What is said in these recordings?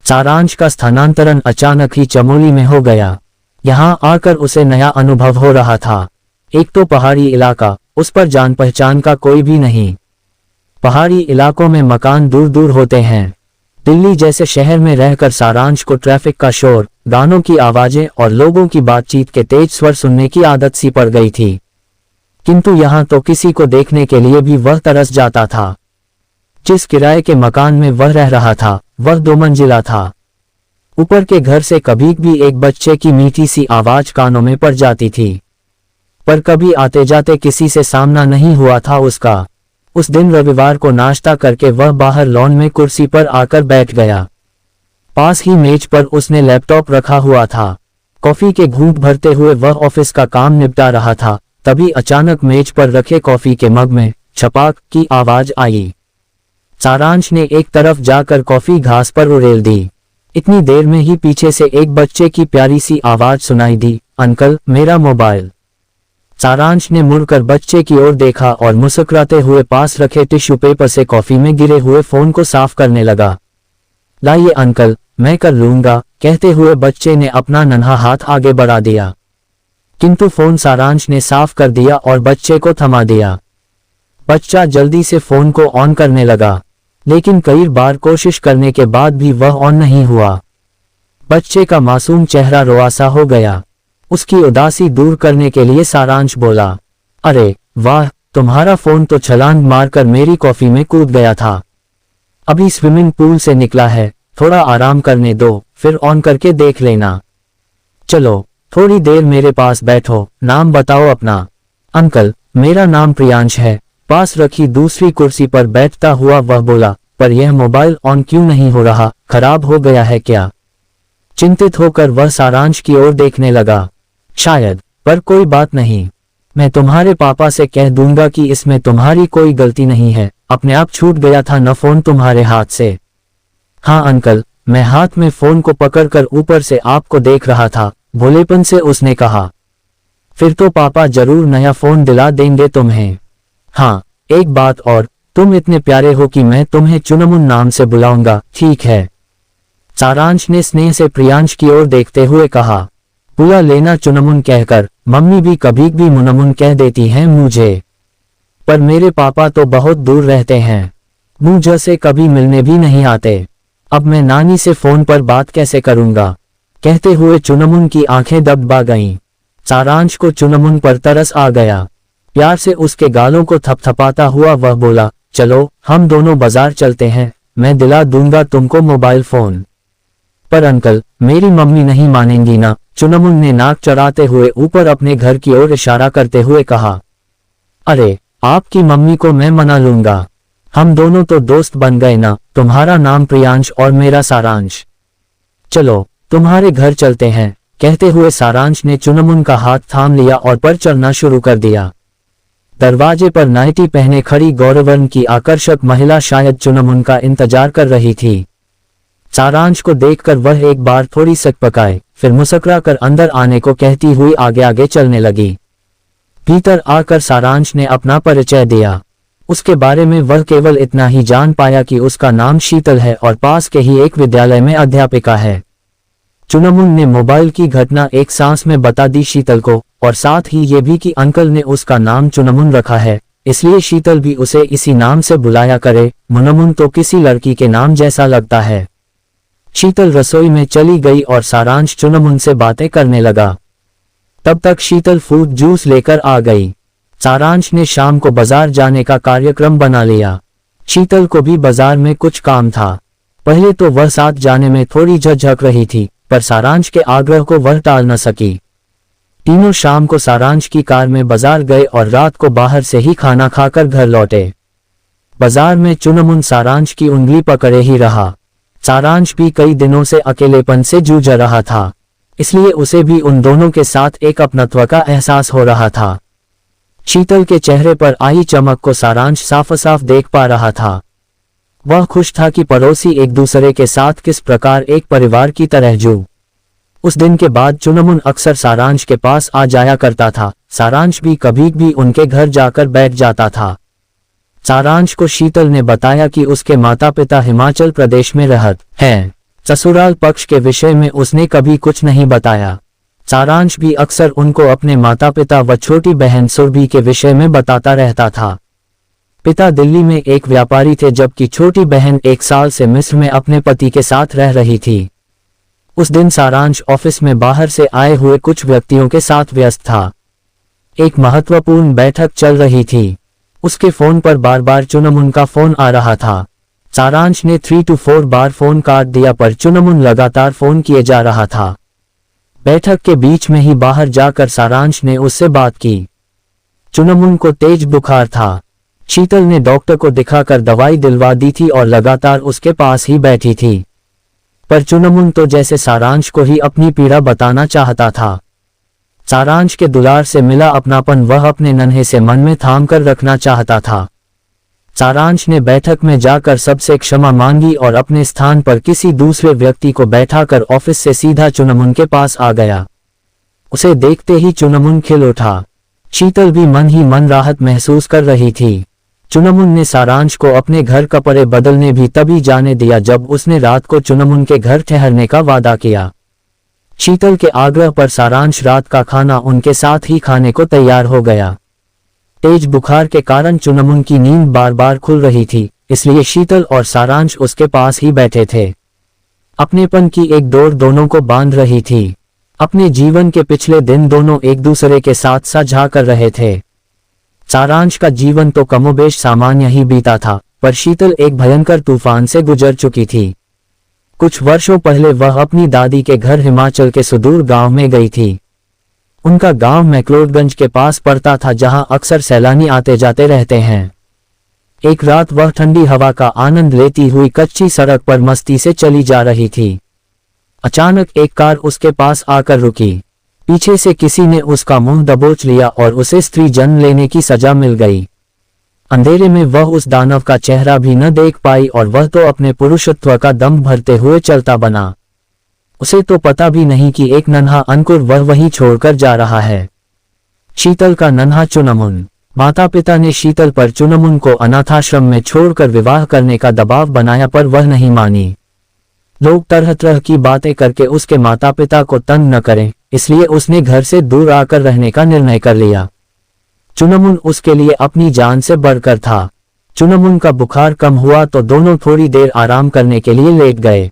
सारांश का स्थानांतरण अचानक ही चमोली में हो गया। यहाँ आकर उसे नया अनुभव हो रहा था। एक तो पहाड़ी इलाका, उस पर जान पहचान का कोई भी नहीं। पहाड़ी इलाकों में मकान दूर दूर होते हैं। दिल्ली जैसे शहर में रहकर सारांश को ट्रैफिक का शोर, गानों की आवाजें और लोगों की बातचीत के तेज स्वर सुनने की आदत सी पड़ गई थी। किंतु यहाँ तो किसी को देखने के लिए भी वह तरस जाता था। जिस किराए के मकान में वह रह रहा था वह 2 मंजिला था। ऊपर के घर से कभी भी एक बच्चे की मीठी सी आवाज कानों में पड़ जाती थी, पर कभी आते जाते किसी से सामना नहीं हुआ था उसका। उस दिन रविवार को नाश्ता करके वह बाहर लॉन में कुर्सी पर आकर बैठ गया। पास ही मेज पर उसने लैपटॉप रखा हुआ था। कॉफी के घूंट भरते हुए वह ऑफिस का काम निपटा रहा था, तभी अचानक मेज पर रखे कॉफी के मग में छपाक की आवाज आई। सारांश ने एक तरफ जाकर कॉफी घास पर उड़ेल दी। इतनी देर में ही पीछे से एक बच्चे की प्यारी सी आवाज सुनाई दी, अंकल मेरा मोबाइल। सारांश ने मुड़कर बच्चे की ओर देखा और मुस्कुराते हुए पास रखे टिश्यू पेपर से कॉफी में गिरे हुए फोन को साफ करने लगा। लाइए अंकल, मैं कर लूंगा, कहते हुए बच्चे ने अपना नन्हा हाथ आगे बढ़ा दिया। किंतु फोन सारांश ने साफ कर दिया और बच्चे को थमा दिया। बच्चा जल्दी से फोन को ऑन करने लगा, लेकिन कई बार कोशिश करने के बाद भी वह ऑन नहीं हुआ। बच्चे का मासूम चेहरा रोआसा हो गया। उसकी उदासी दूर करने के लिए सारांश बोला, अरे वाह, तुम्हारा फोन तो छलांग मारकर मेरी कॉफी में कूद गया था। अभी स्विमिंग पूल से निकला है, थोड़ा आराम करने दो, फिर ऑन करके देख लेना। चलो थोड़ी देर मेरे पास बैठो, नाम बताओ अपना। अंकल मेरा नाम प्रियांश है, पास रखी दूसरी कुर्सी पर बैठता हुआ वह बोला, पर यह मोबाइल ऑन क्यों नहीं हो रहा, खराब हो गया है क्या? चिंतित होकर वह सारांश की ओर देखने लगा। शायद, पर कोई बात नहीं, मैं तुम्हारे पापा से कह दूंगा कि इसमें तुम्हारी कोई गलती नहीं है, अपने आप छूट गया था न फोन तुम्हारे हाथ से। हाँ अंकल, मैं हाथ में फोन को पकड़कर ऊपर से आपको देख रहा था, भोलेपन से उसने कहा। फिर तो पापा जरूर नया फोन दिला देंगे तुम्हें। हाँ, एक बात और, तुम इतने प्यारे हो कि मैं तुम्हें चुनमुन नाम से बुलाऊंगा, ठीक है? सारांश ने स्नेह से प्रियांश की ओर देखते हुए कहा। बुला लेना चुनमुन कहकर, मम्मी भी कभी भी मुनमुन कह देती हैं मुझे, पर मेरे पापा तो बहुत दूर रहते हैं, मुझे से कभी मिलने भी नहीं आते। अब मैं नानी से फोन पर बात कैसे करूंगा? कहते हुए चुनमुन की आंखें दबा गईं। सारांश को चुनमुन पर तरस आ गया। प्यार से उसके गालों को थपथपाता हुआ वह बोला, चलो हम दोनों बाजार चलते हैं, मैं दिला दूंगा तुमको मोबाइल फोन। पर अंकल, मेरी मम्मी नहीं मानेंगी ना? चुनमुन ने नाक चढ़ाते हुए ऊपर अपने घर की ओर इशारा करते हुए कहा। अरे, आपकी मम्मी को मैं मना लूंगा, हम दोनों तो दोस्त बन गए ना, तुम्हारा नाम प्रियांश और मेरा सारांश। चलो तुम्हारे घर चलते हैं, कहते हुए सारांश ने चुनमुन का हाथ थाम लिया और पर चलना शुरू कर दिया। दरवाजे पर नाइटी पहने खड़ी गौरवर्ण की आकर्षक महिला शायद चुनमुन का इंतजार कर रही थी। सारांश को देखकर वह एक बार थोड़ी सकपकाए, फिर मुस्कुरा कर अंदर आने को कहती हुई आगे आगे चलने लगी। भीतर आकर सारांश ने अपना परिचय दिया। उसके बारे में वह केवल इतना ही जान पाया कि उसका नाम शीतल है और पास के ही एक विद्यालय में अध्यापिका है। चुनमुन ने मोबाइल की घटना एक सांस में बता दी शीतल को, और साथ ही ये भी कि अंकल ने उसका नाम चुनमुन रखा है, इसलिए शीतल भी उसे इसी नाम से बुलाया करे। मुनमुन तो किसी लड़की के नाम जैसा लगता है। शीतल रसोई में चली गई और सारांश चुनमुन से बातें करने लगा। तब तक शीतल फ्रूट जूस लेकर आ गई। सारांश ने शाम को बाजार जाने का कार्यक्रम बना लिया। शीतल को भी बाजार में कुछ काम था। पहले तो वह साथ जाने में थोड़ी झकझक रही थी, पर सारांश के आग्रह को वह टाल न सकी। तीनों शाम को सारांश की कार में बाजार गए और रात को बाहर से ही खाना खाकर घर लौटे। बाजार में चुनमुन सारांश की उंगली पकड़े ही रहा। सारांश भी कई दिनों से अकेलेपन से जूझ रहा था, इसलिए उसे भी उन दोनों के साथ एक अपनत्व का एहसास हो रहा था। शीतल के चेहरे पर आई चमक को सारांश साफ साफ देख पा रहा था। वह खुश था कि पड़ोसी एक दूसरे के साथ किस प्रकार एक परिवार की तरह जू। उस दिन के बाद चुनमुन अक्सर सारांश के पास आ जाया करता था। सारांश भी कभी भी उनके घर जाकर बैठ जाता था। सारांश को शीतल ने बताया कि उसके माता पिता हिमाचल प्रदेश में रहते हैं। ससुराल पक्ष के विषय में उसने कभी कुछ नहीं बताया। सारांश भी अक्सर उनको अपने माता पिता व छोटी बहन सुरभि के विषय में बताता रहता था। पिता दिल्ली में एक व्यापारी थे, जबकि छोटी बहन 1 साल से मिस्र में अपने पति के साथ रह रही थी। उस दिन सारांश ऑफिस में बाहर से आए हुए कुछ व्यक्तियों के साथ व्यस्त था। एक महत्वपूर्ण बैठक चल रही थी। उसके फोन पर बार बार चुनमुन का फोन आ रहा था। सारांश ने 3 to 4 बार फोन काट दिया, पर चुनमुन लगातार फोन किए जा रहा था। बैठक के बीच में ही बाहर जाकर सारांश ने उससे बात की। चुनमुन को तेज बुखार था। शीतल ने डॉक्टर को दिखाकर दवाई दिलवा दी थी और लगातार उसके पास ही बैठी थी, पर चुनमुन तो जैसे सारांश को ही अपनी पीड़ा बताना चाहता था। सारांश के दुलार से मिला अपनापन वह अपने नन्हे से मन में थाम कर रखना चाहता था। सारांश ने बैठक में जाकर सबसे क्षमा मांगी और अपने स्थान पर किसी दूसरे व्यक्ति को बैठाकर ऑफिस से सीधा चुनमुन के पास आ गया। उसे देखते ही चुनमुन खिल उठा। शीतल भी मन ही मन राहत महसूस कर रही थी। चुनमुन ने सारांश को अपने घर कपड़े बदलने भी तभी जाने दिया जब उसने रात को चुनमुन के घर ठहरने का वादा किया। शीतल के आग्रह पर सारांश रात का खाना उनके साथ ही खाने को तैयार हो गया। तेज बुखार के कारण चुनमुन की नींद बार बार खुल रही थी, इसलिए शीतल और सारांश उसके पास ही बैठे थे। अपनेपन की एक डोर दोनों को बांध रही थी। अपने जीवन के पिछले दिन दोनों एक दूसरे के साथ साझा कर रहे थे। सारांश का जीवन तो कमोबेश सामान्य ही बीता था, पर शीतल एक भयंकर तूफान से गुजर चुकी थी। कुछ वर्षों पहले वह अपनी दादी के घर हिमाचल के सुदूर गांव में गई थी। उनका गांव मैक्लोडगंज के पास पड़ता था, जहां अक्सर सैलानी आते जाते रहते हैं। एक रात वह ठंडी हवा का आनंद लेती हुई कच्ची सड़क पर मस्ती से चली जा रही थी। अचानक एक कार उसके पास आकर रुकी। पीछे से किसी ने उसका मुंह दबोच लिया और उसे स्त्री जन्म लेने की सजा मिल गई। अंधेरे में वह उस दानव का चेहरा भी न देख पाई और वह तो अपने पुरुषत्व का दम भरते हुए चलता बना। उसे तो पता भी नहीं कि एक नन्हा अंकुर वह वहीं छोड़कर जा रहा है। शीतल का नन्हा चुनमुन। माता पिता ने शीतल पर चुनमुन को अनाथाश्रम में छोड़कर विवाह करने का दबाव बनाया, पर वह नहीं मानी। लोग तरह तरह की बातें करके उसके माता पिता को तंग न करें, इसलिए उसने घर से दूर आकर रहने का निर्णय कर लिया। चुनमुन उसके लिए अपनी जान से बढ़कर था। चुनमुन का बुखार कम हुआ तो दोनों थोड़ी देर आराम करने के लिए लेट गए।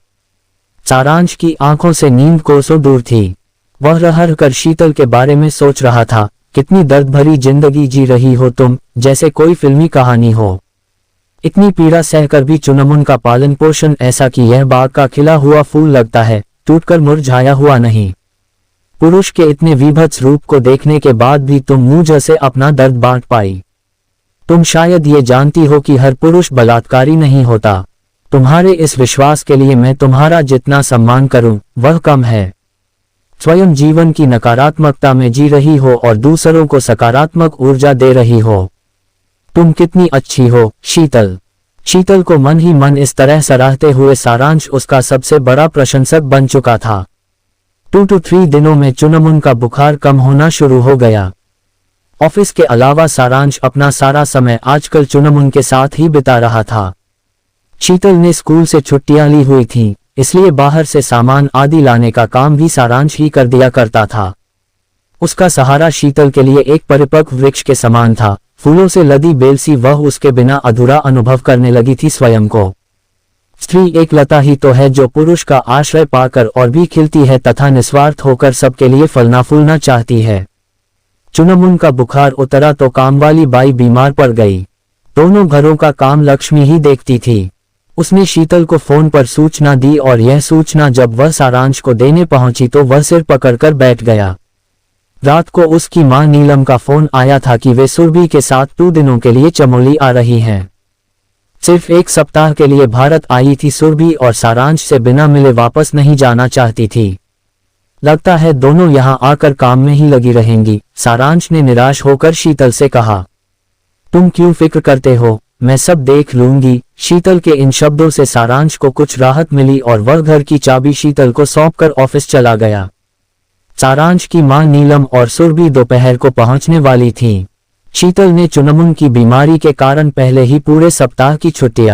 सारांश की आंखों से नींद कोसों दूर थी। वह रह कर शीतल के बारे में सोच रहा था। कितनी दर्द भरी जिंदगी जी रही हो तुम, जैसे कोई फिल्मी कहानी हो। इतनी पीड़ा सहकर भी चुनमुन का पालन पोषण ऐसा कि यह बाग का खिला हुआ फूल लगता है, टूटकर मुरझाया हुआ नहीं। पुरुष के इतने विभत्स रूप को देखने के बाद भी तुम मुझ से अपना दर्द बांट पाई। तुम शायद ये जानती हो कि हर पुरुष बलात्कारी नहीं होता। तुम्हारे इस विश्वास के लिए मैं तुम्हारा जितना सम्मान करूं, वह कम है। स्वयं जीवन की नकारात्मकता में जी रही हो और दूसरों को सकारात्मक ऊर्जा दे रही हो। तुम कितनी अच्छी हो शीतल। शीतल को मन ही मन इस तरह सराहते हुए सारांश उसका सबसे बड़ा प्रशंसक बन चुका था। 2 to 3 दिनों में चुनमुन का बुखार कम होना शुरू हो गया। ऑफिस के अलावा सारांश अपना सारा समय आजकल चुनमुन के साथ ही बिता रहा था। शीतल ने स्कूल से छुट्टियां ली हुई थीं, इसलिए बाहर से सामान आदि लाने का काम भी सारांश ही कर दिया करता था। उसका सहारा शीतल के लिए एक परिपक्व वृक्ष के समान था। फूलों से लदी बेल सी वह उसके बिना अधूरा अनुभव करने लगी थी स्वयं को। स्त्री एक लता ही तो है जो पुरुष का आश्रय पाकर और भी खिलती है तथा निस्वार्थ होकर सबके लिए फलना फूलना चाहती है। चुनमुन का बुखार उतरा तो कामवाली बाई बीमार पड़ गई। दोनों घरों का काम लक्ष्मी ही देखती थी। उसने शीतल को फोन पर सूचना दी और यह सूचना जब वह सारांश को देने पहुंची तो वह सिर पकड़कर बैठ गया। रात को उसकी मां नीलम का फोन आया था कि वे सुरभि के साथ 2 दिनों के लिए चमोली आ रही हैं। सिर्फ 1 सप्ताह के लिए भारत आई थी सुरभि और सारांश से बिना मिले वापस नहीं जाना चाहती थी। लगता है दोनों यहां आकर काम में ही लगी रहेंगी, सारांश ने निराश होकर शीतल से कहा। तुम क्यों फिक्र करते हो, मैं सब देख लूंगी। शीतल के इन शब्दों से सारांश को कुछ राहत मिली और वह घर की चाबी शीतल को सौंपकर ऑफिस चला गया। सारांश की मां नीलम और सुरभि दोपहर को पहुंचने वाली थीं। शीतल ने चुनमुन की बीमारी के कारण पहले ही पूरे सप्ताह की छुट्टियां